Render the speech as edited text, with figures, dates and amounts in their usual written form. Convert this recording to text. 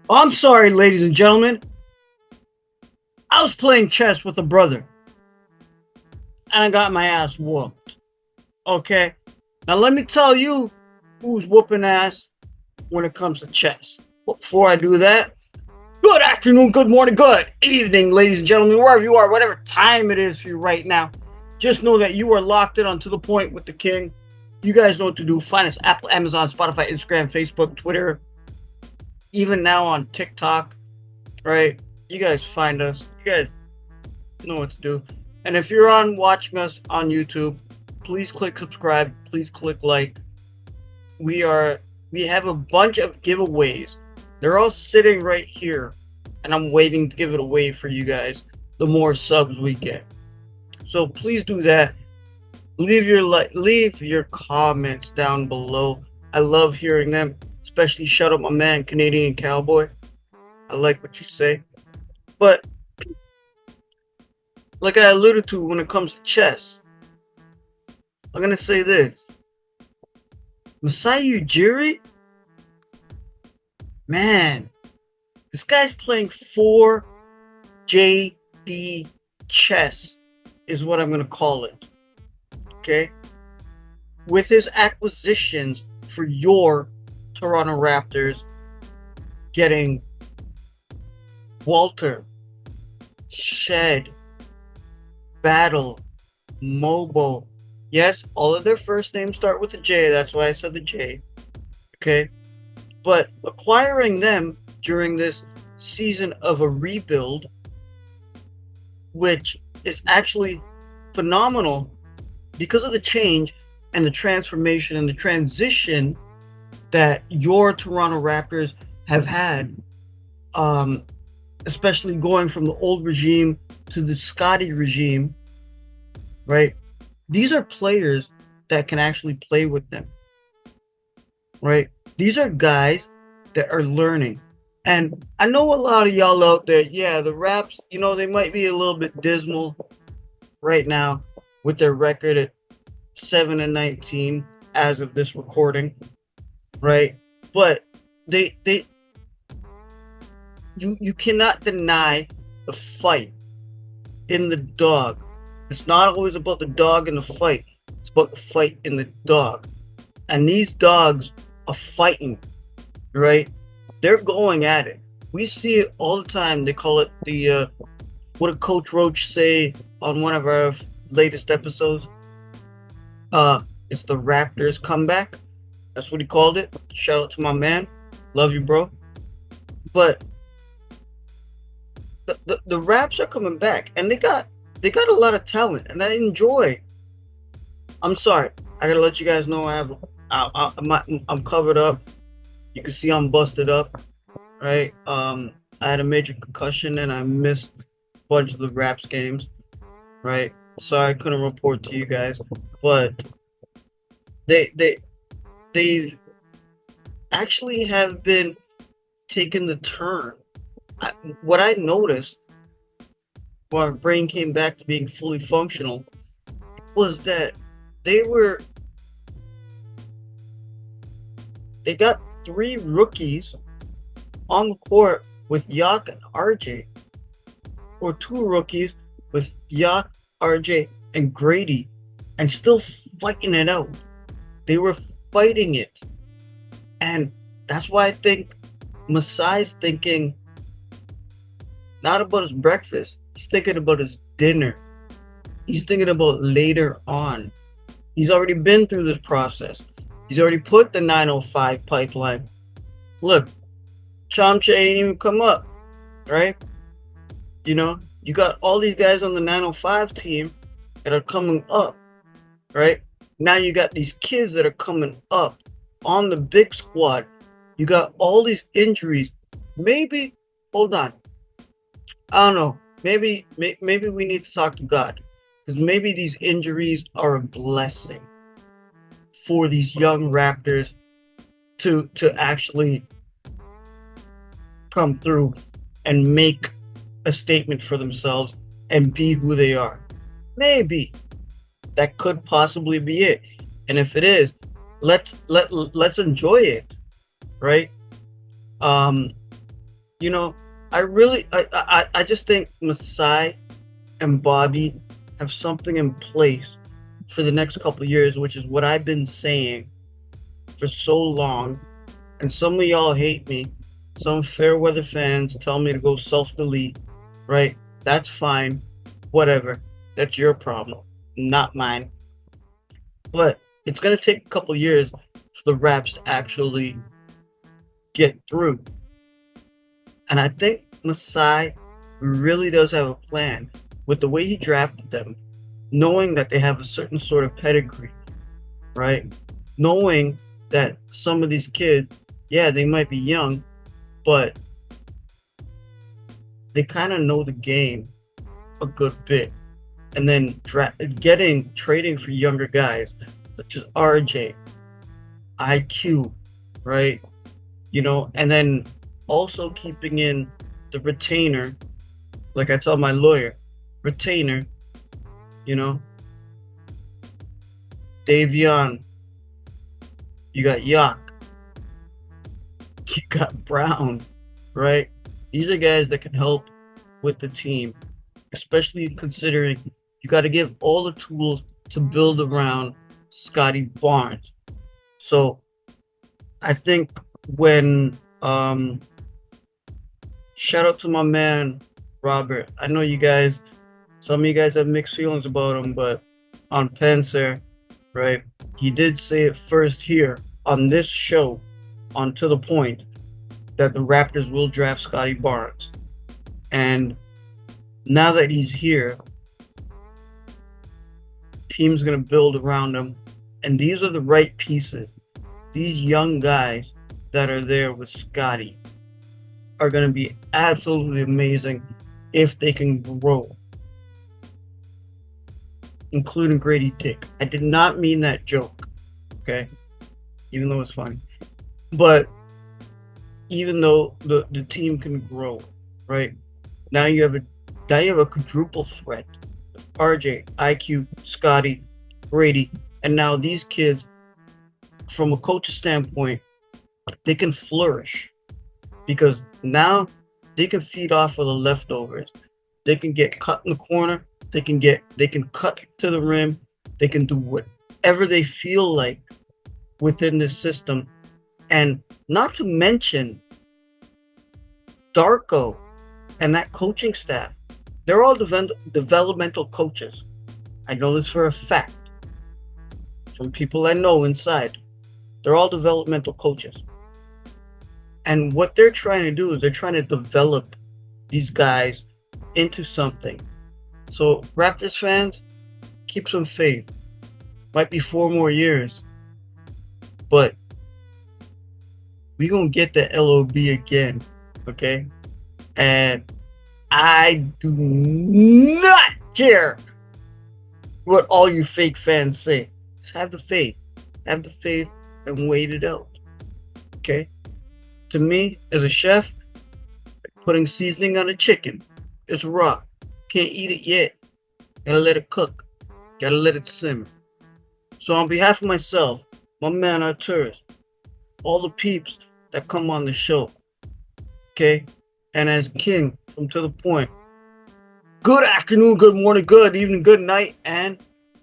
I'm sorry, ladies and gentlemen. I was playing chess with a brother, and I got my ass whooped. Okay? Now, let me tell you who's whooping ass when it comes to chess. But before I do that, good afternoon, good morning, good evening, ladies and gentlemen, wherever you are, whatever time it is for you right now. Just know that you are locked in on To The Point with the King. You guys know what to do. Find us Apple, Amazon, Spotify, Instagram, Facebook, Twitter, even now on TikTok, right? You guys find us. You guys know what to do. And if you're on watching us on YouTube, please click subscribe. Please click like. We have a bunch of giveaways. They're all sitting right here, and I'm waiting to give it away for you guys. The more subs we get, so please do that. Leave your comments down below. I love hearing them. Especially shout out my man Canadian Cowboy. I like what you say. But like I alluded to when it comes to chess, I'm gonna say this. Masai Ujiri? Man, this guy's playing 4JB chess, is what I'm gonna call it. Okay? With his acquisitions for your Toronto Raptors, getting Walter, Shed, Battle, Mobile. Yes, all of their first names start with a J. That's why I said the J. Okay? But acquiring them during this season of a rebuild, which is actually phenomenal because of the change and the transformation and the transition that your Toronto Raptors have had, especially going from the old regime to the Scotty regime, right? These are players that can actually play with them, right? These are guys that are learning. And I know a lot of y'all out there, yeah, the Raps, they might be a little bit dismal right now with their record at 7-19 as of this recording, right? But you cannot deny the fight in the dog. It's not always about the dog in the fight. It's about the fight in the dog. And these dogs are fighting, right? They're going at it. We see it all the time. They call it the, what did Coach Roach say on one of our latest episodes? It's the Raptors comeback. That's what he called it. Shout out to my man. Love you, bro. But the Raps are coming back, and they got a lot of talent, and I enjoy. I'm sorry, I gotta let you guys know I'm covered up. You can see I'm busted up, right? I had a major concussion and I missed a bunch of the Raps games, right? Sorry I couldn't report to you guys, but they've actually have been taking the turn. What I noticed when my brain came back to being fully functional was that they got 3 rookies on the court with Yak and RJ, or 2 rookies with Yak, RJ, and Grady, and still fighting it out. They were fighting it. And that's why I think Masai's thinking not about his breakfast. He's thinking about his dinner. He's thinking about later on. He's already been through this process. He's already put the 905 pipeline. Look, Chamcha ain't even come up, right? You got all these guys on the 905 team that are coming up, right? Now you got these kids that are coming up on the big squad. You got all these injuries. Maybe, hold on. I don't know. Maybe we need to talk to God, because maybe these injuries are a blessing for these young Raptors to actually come through and make a statement for themselves and be who they are. Maybe that could possibly be it. And if it is, let's enjoy it, right? You know, I just think Masai and Bobby have something in place for the next couple of years, which is what I've been saying for so long. And some of y'all hate me. Some fair weather fans tell me to go self-delete, right? That's fine. Whatever. That's your problem, not mine. But it's gonna take a couple years for the Raps to actually get through. And I think Masai really does have a plan with the way he drafted them, knowing that they have a certain sort of pedigree, right? Knowing that some of these kids, yeah, they might be young, but they kind of know the game a good bit. And then trading for younger guys such as RJ, IQ, right? And then also keeping in the retainer, like I tell my lawyer, retainer, you know, Davion, you got Yak, you got Brown, right? These are guys that can help with the team, especially considering you got to give all the tools to build around Scotty Barnes. So I think when shout out to my man Robert. I know some of you guys have mixed feelings about him, but on Panzer, right? He did say it first here on this show, on To The Point, that the Raptors will draft Scotty Barnes. And now that he's here, team's gonna build around him. And these are the right pieces. These young guys that are there with Scotty are gonna be absolutely amazing if they can grow. Including Grady Dick. I did not mean that joke, okay? Even though it's funny. But even though the team can grow, right? Now you have a quadruple threat. RJ, IQ, Scotty, Grady, and now these kids, from a coach's standpoint, they can flourish because now they can feed off of the leftovers. They can get cut in the corner. They can cut to the rim. They can do whatever they feel like within the system. And not to mention Darko and that coaching staff. They're all developmental coaches. I know this for a fact from people I know inside. They're all developmental coaches. And what they're trying to do is they're trying to develop these guys into something. So Raptors fans, keep some faith. Might be 4 more years, but we gonna get the LOB again, okay? And I do not care what all you fake fans say. Just have the faith. Have the faith and wait it out, okay? To me, as a chef, putting seasoning on a chicken, it's raw. Can't eat it yet. Gotta let it cook. Gotta let it simmer. So on behalf of myself, my man Arturus, all the peeps that come on the show, okay? And as King from To The Point, good afternoon, good morning, good evening, good night, and